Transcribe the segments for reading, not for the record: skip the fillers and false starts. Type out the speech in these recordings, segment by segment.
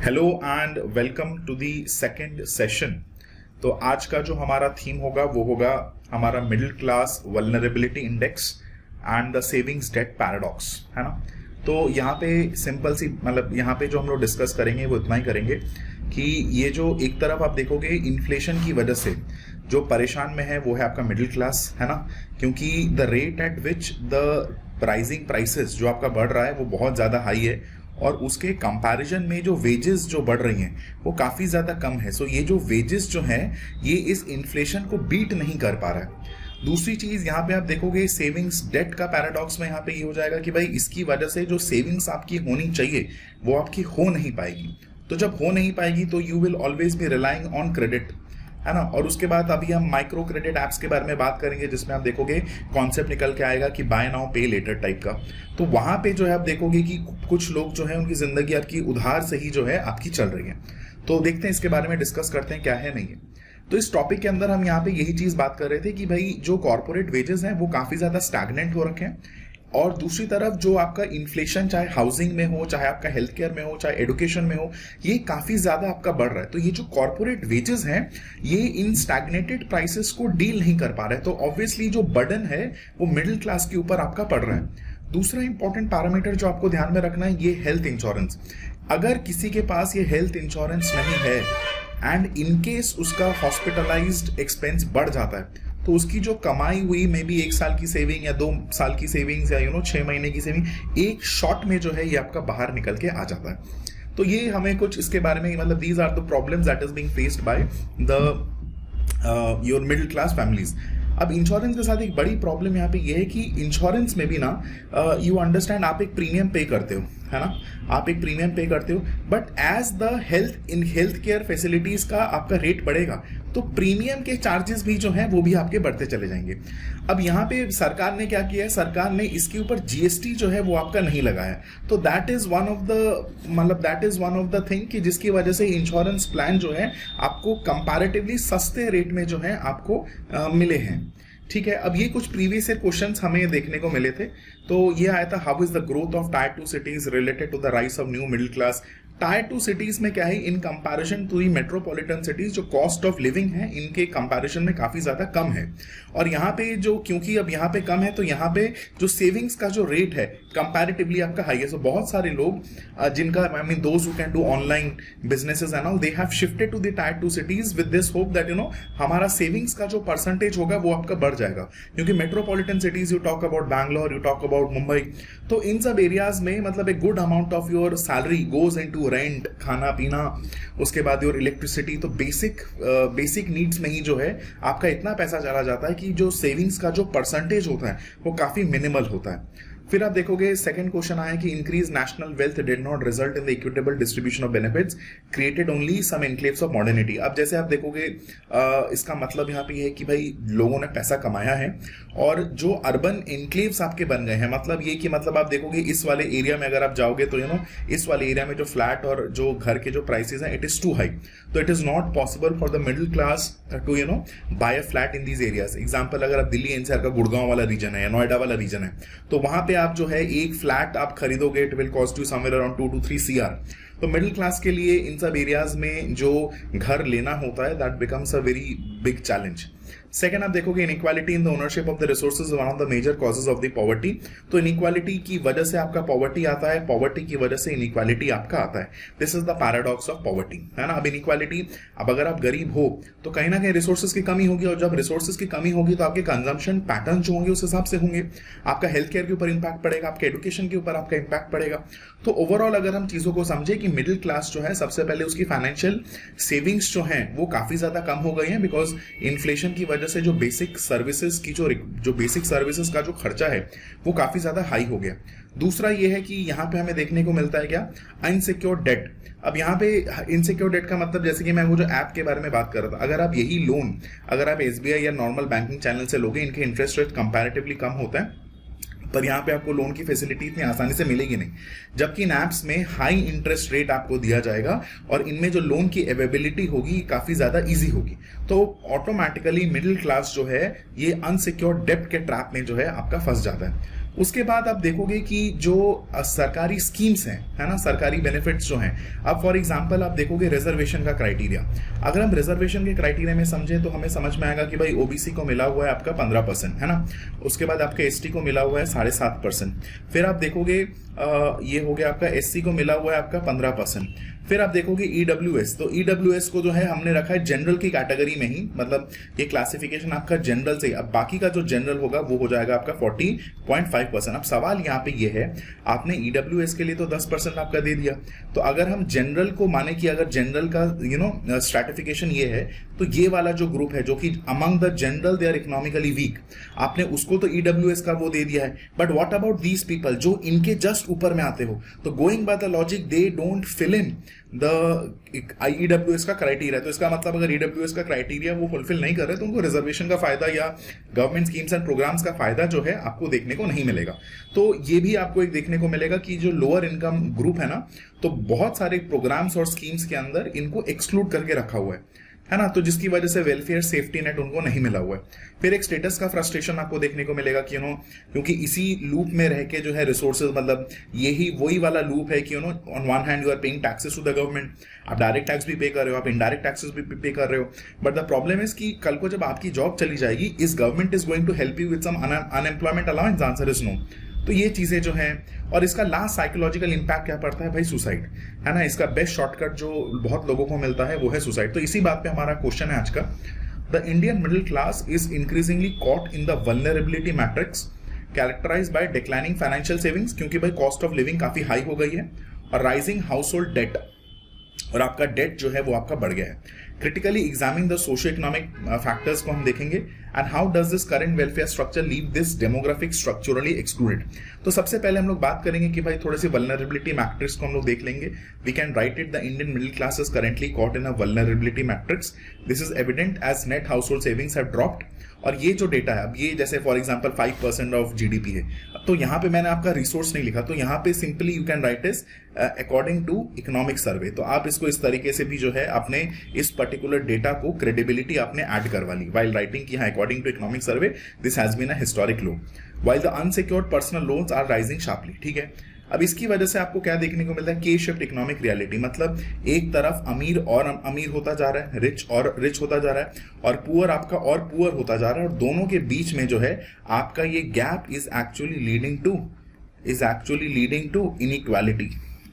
Hello and welcome to the second session. तो आज का जो हमारा थीम होगा वो होगा हमारा middle class vulnerability index and the savings debt paradox, है ना। तो यहाँ पे सिंपल सी मतलब यहाँ पे जो हम लोग डिस्कस करेंगे वो इतना ही करेंगे कि ये जो एक तरफ आप देखोगे इन्फ्लेशन की वजह से जो परेशान में है वो है आपका मिडिल क्लास, है ना। क्योंकि the rate at which the pricing prices जो आपका बढ़ रहा है वो बहुत ज़्यादा हाई है और उसके कंपैरिजन में जो वेजेस जो बढ़ रही हैं वो काफ़ी ज़्यादा कम है। सो ये जो वेजेस जो हैं ये इस इन्फ्लेशन को बीट नहीं कर पा रहा है। दूसरी चीज़ यहाँ पे आप देखोगे सेविंग्स डेट का पैराडॉक्स में यहाँ पे ये हो जाएगा कि भाई इसकी वजह से जो सेविंग्स आपकी होनी चाहिए वो आपकी हो नहीं पाएगी। तो जब हो नहीं पाएगी तो you will always be relying on credit, है ना। और उसके बाद अभी हम माइक्रो क्रेडिट एप्स के बारे में बात करेंगे जिसमें आप देखोगे कॉन्सेप्ट निकल के आएगा कि बाय नाउ पे लेटर टाइप का। तो वहां पे जो है आप देखोगे कि कुछ लोग जो है उनकी जिंदगी आपकी उधार से ही जो है आपकी चल रही है। तो देखते हैं इसके बारे में डिस्कस करते हैं क्या है नहीं है। तो इस टॉपिक के अंदर हम यहाँ पे यही चीज बात कर रहे थे कि भाई जो कॉर्पोरेट वेजेस हैं वो काफी ज्यादा स्टैग्नेंट हो रखे हैं और दूसरी तरफ जो आपका इन्फ्लेशन चाहे हाउसिंग में हो, चाहे आपका हेल्थ केयर में हो, चाहे एडुकेशन में हो, ये काफी ज्यादा आपका बढ़ रहा है। तो ये जो कॉर्पोरेट वेजेस हैं ये इन स्टैग्नेटेड प्राइसेस को डील नहीं कर पा रहे, तो ऑब्वियसली जो बर्डन है वो मिडिल क्लास के ऊपर आपका पड़ रहा है। दूसरा इंपॉर्टेंट पैरामीटर जो आपको ध्यान में रखना है ये हेल्थ इंश्योरेंस। अगर किसी के पास ये हेल्थ इंश्योरेंस नहीं है एंड इनकेस उसका हॉस्पिटलाइज्ड एक्सपेंस बढ़ जाता है तो उसकी जो कमाई हुई मे बी 1 साल की सेविंग या 2 साल की सेविंग्स या 6 महीने की सेविंग एक शॉट में जो है ये आपका बाहर निकल के आ जाता है। तो ये हमें कुछ इसके बारे में मतलब these are the problems that is being faced by the your middle class families. अब इंश्योरेंस के साथ एक बड़ी प्रॉब्लम यहाँ पे ये है कि इंश्योरेंस में भी ना यू अंडरस्टैंड आप एक प्रीमियम पे करते हो, है ना। आप एक प्रीमियम पे करते हो but as the health care facilities का आपका रेट बढ़ेगा तो प्रीमियम के चार्जेस भी जो हैं वो भी आपके बढ़ते चले जाएंगे। अब यहाँ पे सरकार ने क्या किया है, सरकार ने इसके ऊपर जीएसटी जो है वो आपका नहीं लगाया। तो that is one of the thing कि जिसकी वजह से इंश्योरेंस प्लान जो है आपको कंपैरेटिवली सस्ते रेट में जो है आपको मिले हैं। ठीक है, अब ये कुछ प्रीवियस ईयर क्वेश्चंस हमें देखने को मिले थे। तो ये आया था how is the growth of tier 2 cities related to the rise of new middle class. Tier 2 cities में क्या है, in comparison to the metropolitan cities जो कॉस्ट ऑफ लिविंग है इनके कंपैरिजन में काफी ज्यादा कम है। और यहाँ पे जो क्योंकि अब यहाँ पे कम है तो यहाँ पे जो सेविंग्स का जो रेट है कंपैरेटिवली आपका हाई है। सो बहुत सारे लोग जिनका those who can do online businesses and all they have shifted to the tier 2 cities with this hope that हमारा सेविंग्स का जो परसेंटेज होगा वो आपका बढ़ जाएगा। क्योंकि metropolitan cities you talk about Bangalore, you talk about Mumbai, तो इन सब एरियाज में मतलब एक good amount of your salary goes into rent, खाना पीना, उसके बाद योर इलेक्ट्रिसिटी। तो बेसिक नीड्स में ही जो है आपका इतना पैसा चला जाता है कि जो सेविंग्स का जो परसेंटेज होता है वो काफी मिनिमल होता है। फिर आप देखोगे सेकंड क्वेश्चन आया कि increase national wealth did not result in the equitable distribution of benefits created only some enclaves of modernity. अब जैसे आप देखोगे इसका मतलब यहाँ पे है कि भाई लोगों ने पैसा कमाया है और जो अर्बन एनक्लेव्स आपके बन गए हैं, मतलब ये कि मतलब आप देखोगे इस वाले एरिया में अगर आप जाओगे तो इस वाले एरिया में जो फ्लैट और जो घर के जो प्राइसेस हैं इट इज टू हाई। तो it is not possible for the middle class to buy a flat in these areas. Example अगर आप दिल्ली एनसीआर का गुड़गांव वाला रीजन है या नोएडा वाला रीजन है तो वहां पे आप जो है एक फ्लैट आप खरीदोगे it will cost you somewhere around 2 to 3 CR। तो मिडिल क्लास के लिए इन सब एरियाज में जो घर लेना होता है that becomes a very big challenge. Second आप देखोगे inequality in the ownership of the resources one of the major causes of the poverty. तो इनइक्वालिटी की वजह से आपका पॉवर्टी आता है, पॉवर्टी की वजह से इनइक्वालिटी आपका आता है। This is the paradox of poverty, है ना। अब इनइक्वालिटी, अब अगर आप गरीब हो तो कहीं ना कहीं रिसोर्सेज की कमी होगी और जब रिसोर्सेज की कमी होगी तो आपके कंजम्पशन पैटर्न जो होंगे उस हिसाब से होंगे। आपका हेल्थ केयर के ऊपर इंपैक्ट पड़ेगा, आपके एडुकेशन के ऊपर आपका इंपैक्ट पड़ेगा। तो ओवरऑल अगर हम चीजों को समझे कि मिडिल क्लास जो है सबसे पहले उसकी फाइनेंशियल सेविंग्स जो है वो काफी ज्यादा कम हो गई है बिकॉज इन्फ्लेशन की वजह से जो बेसिक सर्विसेज की जो बेसिक सर्विसेज का जो खर्चा है वो काफी ज्यादा हाई हो गया। दूसरा ये है कि यहाँ पे हमें देखने को मिलता है क्या, अनसिक्योर्ड डेट। अब यहाँ पे इनसिक्योर डेट का मतलब जैसे कि मैं वो जो ऐप के बारे में बात कर रहा था, अगर आप यही लोन अगर आप SBI या नॉर्मल बैंकिंग चैनल से लोगे इनके इंटरेस्ट रेट कंपैरेटिवली कम होता है पर यहाँ पे आपको लोन की फैसिलिटी इतनी आसानी से मिलेगी नहीं। जबकि इन एप्स में हाई इंटरेस्ट रेट आपको दिया जाएगा और इनमें जो लोन की अवेलेबिलिटी होगी काफी ज्यादा इजी होगी। तो ऑटोमेटिकली मिडिल क्लास जो है ये अनसिक्योर्ड डेब्ट के ट्रैप में जो है आपका फंस जाता है। उसके बाद आप देखोगे कि जो सरकारी स्कीम्स हैं, है ना, सरकारी बेनिफिट्स जो हैं, अब फॉर एग्जांपल आप देखोगे रिजर्वेशन का क्राइटेरिया। अगर हम रिजर्वेशन के क्राइटेरिया में समझे तो हमें समझ में आएगा कि भाई ओबीसी को मिला हुआ है आपका 15%, है ना। उसके बाद आपके एसटी को मिला हुआ है 7.5%। फिर आप देखोगे ये हो गया आपका एससी को मिला हुआ है आपका 15%। फिर आप देखोगे ईडब्ल्यूएस, तो ईडब्ल्यूएस को जो है हमने रखा है जनरल की कैटेगरी में ही, मतलब ये क्लासिफिकेशन आपका जनरल से, अब बाकी का जो जनरल होगा वो हो जाएगा आपका 40.5%। अब सवाल यहाँ पे ये है, आपने ईडब्ल्यूएस के लिए तो 10% आपका दे दिया, तो अगर हम जनरल को माने कि अगर जनरल का स्ट्रैटिफिकेशन ये है, तो ये वाला जो ग्रुप है जो कि among the general they are economically weak, आपने उसको तो ईडब्ल्यूएस का वो दे दिया है। But what about these people जो इनके जस्ट ऊपर में आते हो, तो going by the logic they don't fill in the EWS का क्राइटेरिया। तो इसका मतलब अगर ईडब्ल्यूएस का क्राइटेरिया वो फुलफिल नहीं कर रहे तो उनको रिजर्वेशन का फायदा या गवर्नमेंट स्कीम्स एंड प्रोग्राम्स का फायदा जो है आपको देखने को नहीं मिलेगा। तो ये भी आपको एक देखने को मिलेगा कि जो लोअर इनकम ग्रुप है ना, तो बहुत सारे प्रोग्राम्स और स्कीम्स के अंदर इनको एक्सक्लूड करके रखा हुआ है ना, तो जिसकी वजह से वेलफेयर सेफ्टी नेट उनको नहीं मिला हुआ है। फिर एक स्टेटस का फ्रस्ट्रेशन आपको देखने को मिलेगा कि क्योंकि इसी लूप में रह के जो है रिसोर्सेज, मतलब यही वही वाला लूप है कि on one hand you are paying taxes to the government, आप डायरेक्ट टैक्स भी पे कर रहे हो, आप इनडायरेक्ट टैक्सेस भी पे कर रहे हो। बट द प्रॉब्लम इज कि कल को जब आपकी जॉब चली जाएगी, इस government is going to help you with some unemployment allowance? Answer is no. तो ये चीजें जो हैं, और इसका लास्ट साइकोलॉजिकल इंपैक्ट क्या पड़ता है भाई? सुसाइड, है ना। इसका बेस्ट शॉर्टकट जो बहुत लोगों को मिलता है वो है सुसाइड। तो इसी बात पे हमारा क्वेश्चन है आज का। The Indian middle class is increasingly caught in the vulnerability matrix characterised by declining financial savings, क्योंकि भाई कॉस्ट ऑफ लिविंग काफी हाई हो गई है, और राइजिंग हाउस होल्ड डेट, और आपका डेट जो है वो आपका बढ़ गया है। Critically examine the socio economic factors को हम देखेंगे, and how does this current welfare structure leave this demographic structurally excluded. तो सबसे पहले हम लोग बात करेंगे कि भाई थोड़े से वल्नरेबिलिटी मैट्रिक्स को हम लोग देख लेंगे। We can write it, the Indian middle class is currently caught in a vulnerability matrix. This is evident as net household savings have dropped. और ये जो डेटा है, अब ये जैसे फॉर एग्जांपल 5% ऑफ जीडीपी है, तो यहाँ पे मैंने आपका रिसोर्स नहीं लिखा, तो यहाँ पे simply you can write is according to economic survey. तो आप इसको इस तरीके से भी जो है आपने इस पर्टिकुलर डेटा को क्रेडिबिलिटी आपने ऐड करवा ली वाइल राइटिंग की, हाँ, according to economic survey this has been a historic low, while the unsecured personal loans are rising sharply. ठीक है, अब इसकी वजह से आपको क्या देखने को मिलता है? के शिफ्ट इकोनॉमिक रियलिटी, मतलब एक तरफ अमीर और अमीर होता जा रहा है, रिच और रिच होता जा रहा है, और पुअर आपका और पुअर होता जा रहा है, और दोनों के बीच में जो है आपका ये gap is actually leading to inequality.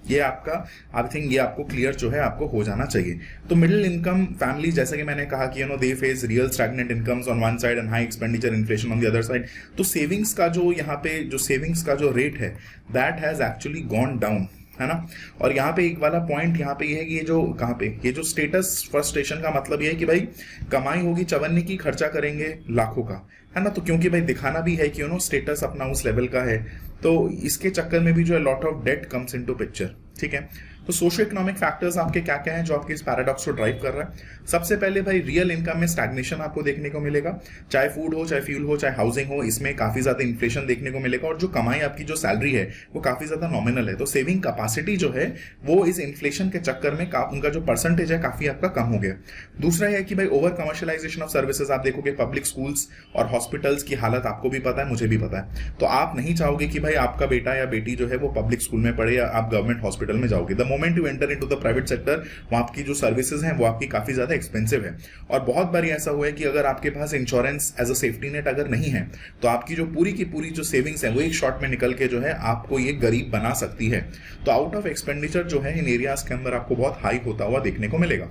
ये आपका, आई थिंक ये आपको क्लियर जो है आपको हो जाना चाहिए। तो मिडिल इनकम फैमिली, जैसे कि मैंने कहा कि they face real stagnant incomes on one side and high expenditure inflation on the other side. तो सेविंग्स का जो यहाँ पे जो सेविंग्स का जो रेट है that has actually gone down, है ना। और यहाँ पे एक वाला पॉइंट यहाँ पे ये है कि ये जो कहाँ पे ये जो स्टेटस फ्रस्ट्रेशन का मतलब ये है कि भाई कमाई होगी चवन्नी की, खर्चा करेंगे लाखों का, है ना। तो क्योंकि भाई दिखाना भी है कि स्टेटस अपना उस लेवल का है, तो इसके चक्कर में भी जो है lot of that comes into picture. ठीक है, तो सोशियो इकोनॉमिक फैक्टर्स आपके क्या क्या हैं जो आपके इस पैराडॉक्स को ड्राइव कर रहा है? सबसे पहले भाई रियल इनकम में स्टैग्नेशन आपको देखने को मिलेगा, चाहे फूड हो, चाहे फ्यूल हो, चाहे हाउसिंग हो, इसमें काफी ज्यादा इन्फ्लेशन देखने को मिलेगा, और जो कमाई आपकी जो सैलरी है वो काफी ज्यादा नॉमिनल है। तो सेविंग कैपेसिटी जो है वो इस इन्फ्लेशन के चक्कर में उनका जो परसेंटेज है काफी आपका कम हो गया। दूसरा है कि भाई ओवर कमर्शियलाइजेशन ऑफ सर्विसेज, आप देखोगे पब्लिक स्कूल्स और हॉस्पिटल्स की हालत आपको भी पता है, मुझे भी पता है। तो आप नहीं चाहोगे कि भाई आपका बेटा या बेटी जो है वो पब्लिक स्कूल में पढ़े या आप गवर्नमेंट हॉस्पिटल में जाओगे। The moment you enter into the private sector, वहां आपकी जो सर्विसेज हैं वो आपकी काफी ज्यादा एक्सपेंसिव है। और बहुत बार ऐसा हुआ है कि अगर आपके पास insurance as a safety net अगर नहीं है, तो आपकी जो पूरी की पूरी जो सेविंग्स है वो एक शॉट में निकल के जो है आपको ये गरीब बना सकती है। तो आउट ऑफ एक्सपेंडिचर जो है इन एरियाज के अंदर आपको बहुत हाई होता हुआ देखने को मिलेगा।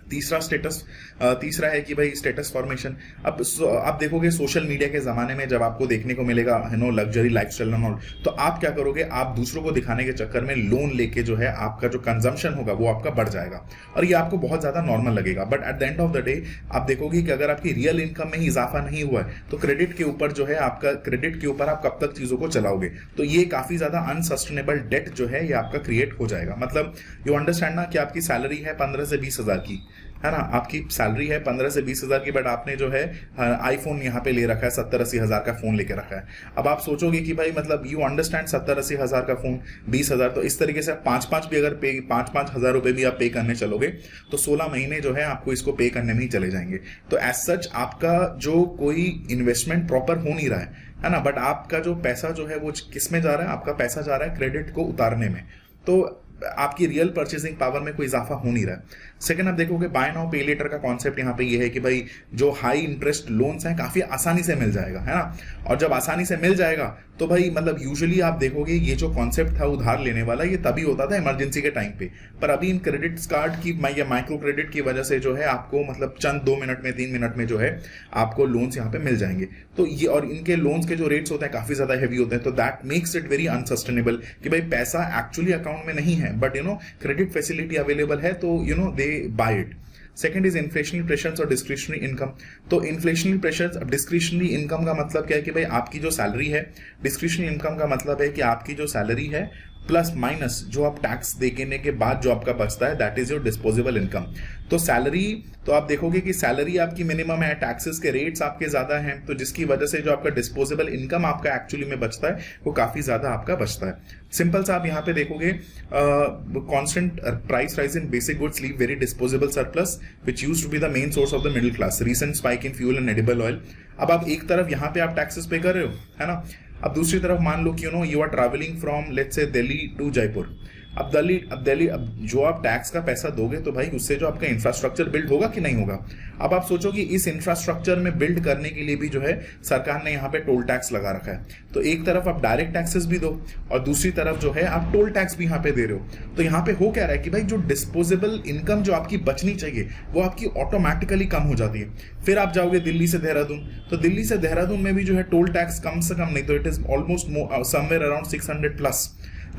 तीसरा है कि भाई स्टेटस फॉर्मेशन। अब आप देखोगे सोशल मीडिया के जमाने में जब आपको देखने को मिलेगा लग्जरी लाइफस्टाइल एंड ऑल, तो आप क्या करोगे? आप दूसरों को दिखाने के चक्कर में लोन लेके जो है आपका जो कंजम्पशन होगा वो आपका बढ़ जाएगा, और ये आपको बहुत ज्यादा नॉर्मल लगेगा। But at the end of the day आप देखोगे कि अगर आपकी रियल इनकम में ही इजाफा नहीं हुआ है, तो क्रेडिट के ऊपर जो है आपका क्रेडिट के ऊपर आप कब तक चीजों को चलाओगे? तो ये काफी ज्यादा अनसस्टेनेबल डेट जो है ये आपका क्रिएट हो जाएगा। मतलब यू अंडरस्टैंड ना कि आपकी सैलरी है 15 से 20 हजार की, है ना, आपकी सैलरी है 15 से 20 हजार की, बट आपने जो है आईफोन यहाँ पे ले रखा है, 70-80 हजार का फोन लेके रखा है। अब आप सोचोगे कि भाई मतलब यू अंडरस्टैंड 70-80 हजार का फोन 20 हजार, तो इस तरीके से 5-5 भी अगर पे 5-5 हजार रुपए भी आप पे करने चलोगे तो 16 महीने जो है आपको इसको पे करने में ही चले जाएंगे। तो एज सच आपका जो कोई इन्वेस्टमेंट प्रॉपर हो नहीं रहा है ना, बट आपका जो पैसा जो है वो किस में जा रहा है, आपका पैसा जा रहा है क्रेडिट को उतारने में। तो आपकी रियल परचेसिंग पावर में कोई इजाफा हो नहीं रहा है। सेकंड, आप देखोगे बाय नाउ पे लेटर का कॉन्सेप्ट यहाँ पे ये है कि भाई जो हाई इंटरेस्ट लोन्स हैं काफी आसानी से मिल जाएगा, है ना, और जब आसानी से मिल जाएगा तो भाई मतलब यूजुअली आप देखोगे ये जो कॉन्सेप्ट था उधार लेने वाला, ये तभी होता था इमरजेंसी के टाइम पे, पर अभी इन क्रेडिट कार्ड की या माइक्रो क्रेडिट की वजह से जो है आपको मतलब चंद 2 मिनट में 3 मिनट में जो है आपको लोन्स यहाँ पे मिल जाएंगे। तो ये और इनके लोन्स के जो रेट्स होते हैं काफी ज्यादा हैवी होते हैं, तो that makes it very unsustainable कि भाई पैसा एक्चुअली अकाउंट में नहीं है, बट क्रेडिट फैसिलिटी अवेलेबल है, तो they buy it. Second is inflationary pressures और डिस्क्रिशनरी इनकम। तो इन्फ्लेशनरी प्रेशर्स, डिस्क्रिशनरी इनकम का मतलब क्या है कि भाई आपकी जो सैलरी है, डिस्क्रिशनरी इनकम का मतलब है कि आपकी जो सैलरी है प्लस माइनस जो आप टैक्स देने के बाद जो आपका बचता है, that is your disposable income. तो सैलरी, तो आप देखोगे कि सैलरी आपकी मिनिमम है, टैक्सेस के रेट्स आपके ज्यादा हैं, तो जिसकी वजह से जो आपका डिस्पोजेबल इनकम आपका एक्चुअली में बचता है वो काफी ज्यादा आपका बचता है। सिंपल सा आप यहाँ पे देखोगे constant price rise in basic goods leave very disposable surplus which used to be the main source of the middle class, recent spike in fuel and edible oil. अब आप एक तरफ यहाँ पे आप टैक्सेस पे कर रहे हो, है ना, अब दूसरी तरफ मान लो कि you are travelling from let's say Delhi to Jaipur. अब दिल्ली अब जो आप टैक्स का पैसा दोगे तो भाई उससे जो आपका इंफ्रास्ट्रक्चर बिल्ड होगा कि नहीं होगा। अब आप सोचो कि इस इंफ्रास्ट्रक्चर में बिल्ड करने के लिए भी जो है सरकार ने यहाँ पे टोल टैक्स लगा रखा है, तो एक तरफ आप डायरेक्ट टैक्सेस भी दो और दूसरी तरफ जो है आप टोल टैक्स भी यहाँ पे दे रहे हो। तो यहाँ पे हो क्या रहा है कि भाई जो डिस्पोजेबल इनकम जो आपकी बचनी चाहिए वो आपकी ऑटोमेटिकली कम हो जाती है। फिर आप जाओगे दिल्ली से देहरादून, तो दिल्ली से देहरादून में भी जो है टोल टैक्स कम से कम नहीं तो it is almost somewhere around 600 plus,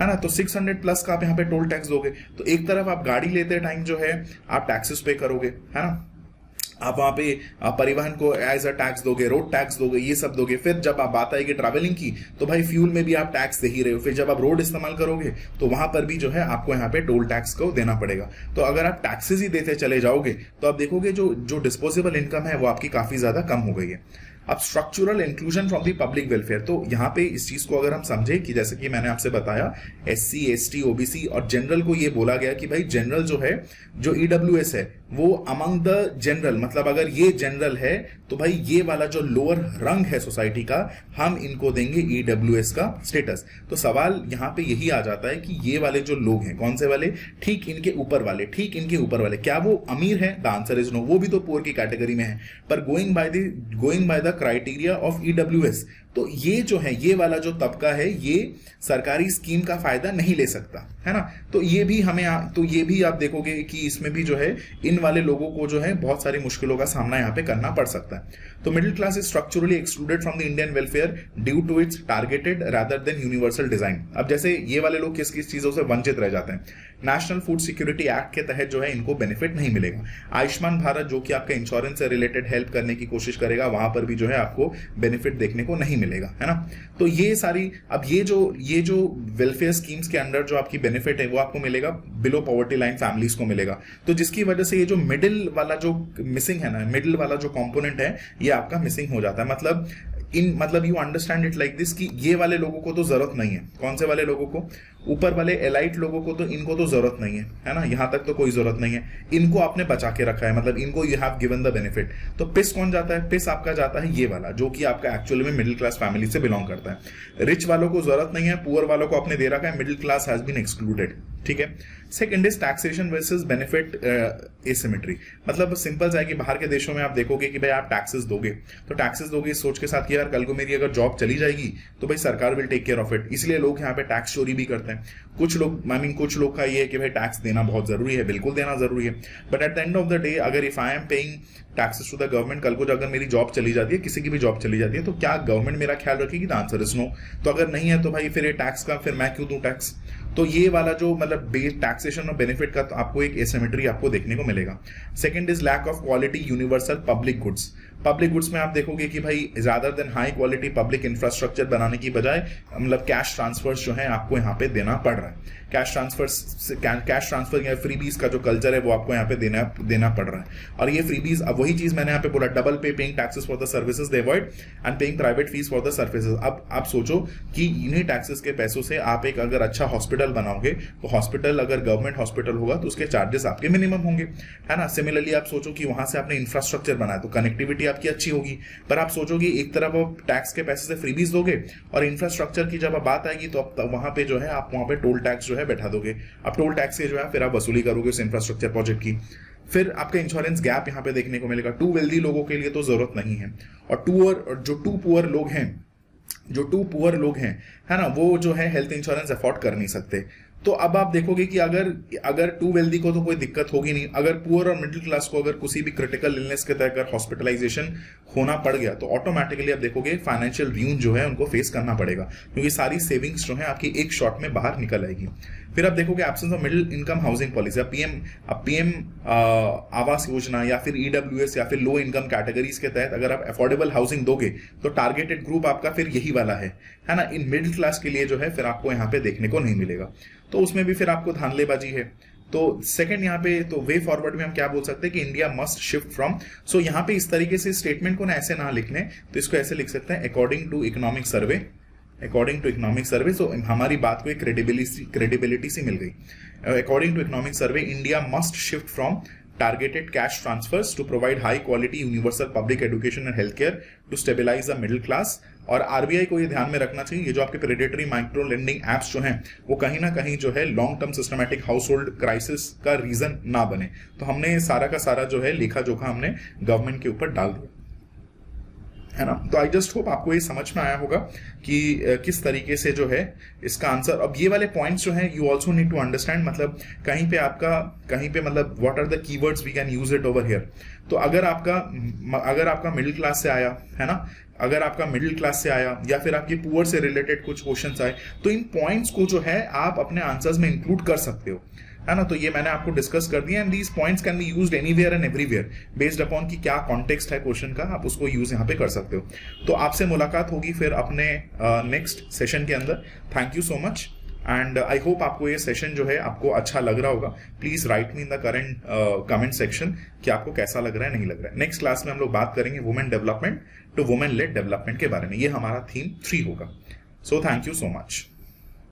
है ना, तो 600 प्लस का आप यहाँ पे टोल टैक्स दोगे। तो एक तरफ आप गाड़ी लेते टाइम जो है आप टैक्सेस पे करोगे, है ना, आप वहां पे परिवहन को एज अ टैक्स दोगे, रोड टैक्स दोगे, ये सब दोगे। फिर जब आप बात आएगी ट्रैवलिंग की तो भाई फ्यूल में भी आप टैक्स दे ही रहे हो। फिर जब आप रोड इस्तेमाल करोगे तो वहां पर भी जो है आपको यहाँ पे टोल टैक्स को देना पड़ेगा। तो अगर आप टैक्सेस ही देते चले जाओगे तो आप देखोगे जो डिस्पोजेबल इनकम है वो आपकी काफी ज्यादा कम हो गई है। अब structural inclusion from the public welfare, तो यहाँ पे इस चीज को अगर हम समझे कि जैसे कि मैंने आपसे बताया SC ST OBC और जनरल को ये बोला गया कि भाई जनरल जो है जो EWS है वो अमंग द जनरल, मतलब अगर ये जनरल है तो भाई ये वाला जो लोअर रंग है सोसाइटी का हम इनको देंगे EWS का स्टेटस। तो सवाल यहाँ पे यही आ जाता है कि ये वाले जो लोग हैं कौन से वाले, ठीक इनके ऊपर वाले, ठीक इनके ऊपर वाले, क्या वो अमीर है? द आंसर इज नो, वो भी तो पुअर की कैटेगरी में है, पर going by the criteria of EWS तो ये जो है ये वाला जो तबका है ये सरकारी स्कीम का फायदा नहीं ले सकता, है ना। तो ये भी ये भी आप देखोगे कि इसमें भी जो है इन वाले लोगों को जो है बहुत सारी मुश्किलों का सामना यहाँ पे करना पड़ सकता है। तो middle class is structurally excluded from the Indian welfare due to its targeted rather than universal design. अब जैसे ये वाले लोग किस किस चीजों से वंचित रह जाते हैं, नेशनल फूड सिक्योरिटी एक्ट के तहत जो है इनको बेनिफिट नहीं मिलेगा। आयुष्मान भारत जो कि आपका इंश्योरेंस से रिलेटेड हेल्प करने की कोशिश करेगा वहां पर भी जो है आपको बेनिफिट देखने को नहीं मिलेगा, है ना। तो ये सारी अब ये जो वेलफेयर स्कीम्स के अंडर जो आपकी बेनिफिट है वो आपको मिलेगा बिलो पॉवर्टी लाइन फैमिलीज को मिलेगा। तो जिसकी वजह से ये जो मिडिल वाला जो मिसिंग है ना, मिडिल वाला जो कंपोनेंट है ये आपका मिसिंग हो जाता है। मतलब you understand it like this कि ये वाले लोगों को तो जरूरत नहीं है। कौन से वाले लोगों को? ऊपर वाले एलाइट लोगों को, तो इनको तो जरूरत नहीं है ना, यहां तक तो कोई जरूरत नहीं है, इनको आपने बचा के रखा है, मतलब इनको you have given the benefit. तो पिस कौन जाता है? पिस आपका जाता है ये वाला जो कि आपका एक्चुअली में मिडिल क्लास फैमिली से बिलोंग करता है। रिच वालों को जरूरत नहीं है, पुअर वालों को आपने दे रखा है, middle class has been excluded, ठीक है। Second is taxation versus benefit asymmetry. मतलब सिंपल सा है कि बाहर के देशों में आप देखोगे कि भाई आप टैक्सेस दोगे तो टैक्सेस दोगे इस सोच के साथ कि यार कल को मेरी अगर जॉब चली जाएगी तो भाई सरकार will take care of it, इसलिए लोग यहाँ पे टैक्स चोरी भी करते हैं। कुछ लोग का ये है कि भाई टैक्स देना बहुत जरूरी है, बिल्कुल देना जरूरी है, but at the end of the day अगर if I am paying taxes to the government, कल को अगर मेरी जॉब चली जाती है, किसी की भी जॉब चली जाती है, तो क्या गवर्नमेंट मेरा ख्याल रखेगी? The answer is no. तो अगर नहीं है तो भाई फिर ये टैक्स का फिर मैं क्यों दूं टैक्स? तो ये वाला जो मतलब बेस टैक्सेशन और बेनिफिट का तो आपको एक एसिमेट्री आपको देखने को मिलेगा। Second is lack of quality universal public goods. Public goods में आप देखोगे कि भाई ज्यादा देन हाई क्वालिटी पब्लिक इंफ्रास्ट्रक्चर बनाने की बजाय मतलब कैश ट्रांसफर्स जो है आपको यहाँ पे देना पड़ रहा है। कैश ट्रांसफर या फ्रीबीज का जो कल्चर है वो आपको यहाँ पे देना पड़ रहा है। और ये फ्रीबीज, अब वही चीज मैंने यहाँ पे बोला, डबल पे, paying taxes for the services they avoid and paying private fees for the services. अब आप सोचो कि इन्हीं टैक्सेस के पैसों से आप एक अगर अच्छा हॉस्पिटल बनाओगे तो हॉस्पिटल अगर गवर्नमेंट हॉस्पिटल होगा तो उसके चार्जेस आपके मिनिमम होंगे, है ना। सिमिलरली आप सोचो कि वहां से आपने इंफ्रास्ट्रक्चर बनाया तो कनेक्टिविटी आपकी अच्छी होगी, पर आप सोचोगे एक तरफ आप टैक्स के पैसे से फ्रीबीज दोगे और इंफ्रास्ट्रक्चर की जब बात आएगी तो अब वहां पे जो है आप वहां पे टोल टैक्स जो है बैठा दोगे। अब टोल टैक्स के जो है फिर आप वसूली करोगे उस इंफ्रास्ट्रक्चर प्रोजेक्ट की। फिर आपका इंश्योरेंस गैप यहाँ पे देखने को मिलेगा। टू वेल्दी लोगों के लिए तो जरूरत नहीं है, और जो टू पुअर लोग हैं, है ना, वो जो है हेल्थ इंश्योरेंस अफोर्ड कर नहीं सकते। तो अब आप देखोगे कि अगर टू वेल्दी को तो कोई दिक्कत होगी नहीं, अगर पुअर और मिडिल क्लास को अगर किसी भी क्रिटिकल इलनेस के तहत अगर हॉस्पिटलाइजेशन होना पड़ गया तो ऑटोमेटिकली आप देखोगे फाइनेंशियल र्यून जो है उनको फेस करना पड़ेगा, क्योंकि सारी सेविंग्स जो है आपकी एक शॉट में बाहर निकल आएगी। फिर आप देखोगे absence of middle income housing policy. PM Awas Yojana या फिर ईडब्ल्यूएस या फिर लो इनकम कैटेगरीज के तहत अगर आप अफोर्डेबल हाउसिंग दोगे तो टारगेटेड ग्रुप आपका फिर यही वाला है ना। इन मिडिल क्लास के लिए जो है फिर आपको यहाँ पे देखने को नहीं मिलेगा, तो उसमें भी फिर आपको धांधलेबाजी है। तो सेकंड यहाँ पे तो वे फॉरवर्ड में हम क्या बोल सकते हैं कि इंडिया मस्ट शिफ्ट फ्रॉम, सो यहाँ पे इस तरीके से स्टेटमेंट को ना ऐसे ना लिखने, तो इसको ऐसे लिख सकते हैं according to economic survey. So हमारी बात को एक क्रेडिबिलिटी सी मिल गई। According to economic survey India must shift from targeted cash transfers to provide high quality universal public education and healthcare to stabilize the middle class। और RBI को ये ध्यान में रखना चाहिए ये जो आपके प्रेडेटरी माइक्रो लेंडिंग एप्स जो हैं वो कहीं ना कहीं जो है long term systematic house hold crisis का रीजन ना बने। तो हमने सारा का सारा जो है लेखा जोखा हमने गवर्नमेंट के ऊपर डाल दिया, है ना। तो आई जस्ट होप आपको ये समझ में आया होगा कि किस तरीके से जो है इसका आंसर। अब ये वाले पॉइंट्स जो है you also need to understand, मतलब कहीं पे मतलब what are the keywords we can use it over here. तो अगर आपका मिडिल क्लास से आया, है ना, अगर आपका मिडिल क्लास से आया या फिर आपके पुअर से रिलेटेड कुछ क्वेश्चंस आए तो इन पॉइंट्स को जो है आप अपने आंसर्स में इंक्लूड कर सकते हो, है ना। तो ये मैंने आपको डिस्कस कर दिया and these points can be used anywhere and everywhere based upon कि क्या कॉन्टेक्स्ट है क्वेश्चन का, आप उसको यूज यहाँ पे कर सकते हो। तो आपसे मुलाकात होगी फिर अपने नेक्स्ट सेशन के अंदर। Thank you so much and I hope आपको ये सेशन जो है आपको अच्छा लग रहा होगा। Please right me in the current comment section कि आपको कैसा लग रहा है, नहीं लग रहा है। नेक्स्ट क्लास में हम लोग बात करेंगे women development to women led development के बारे में, ये हमारा थीम 3 होगा। So thank you so much.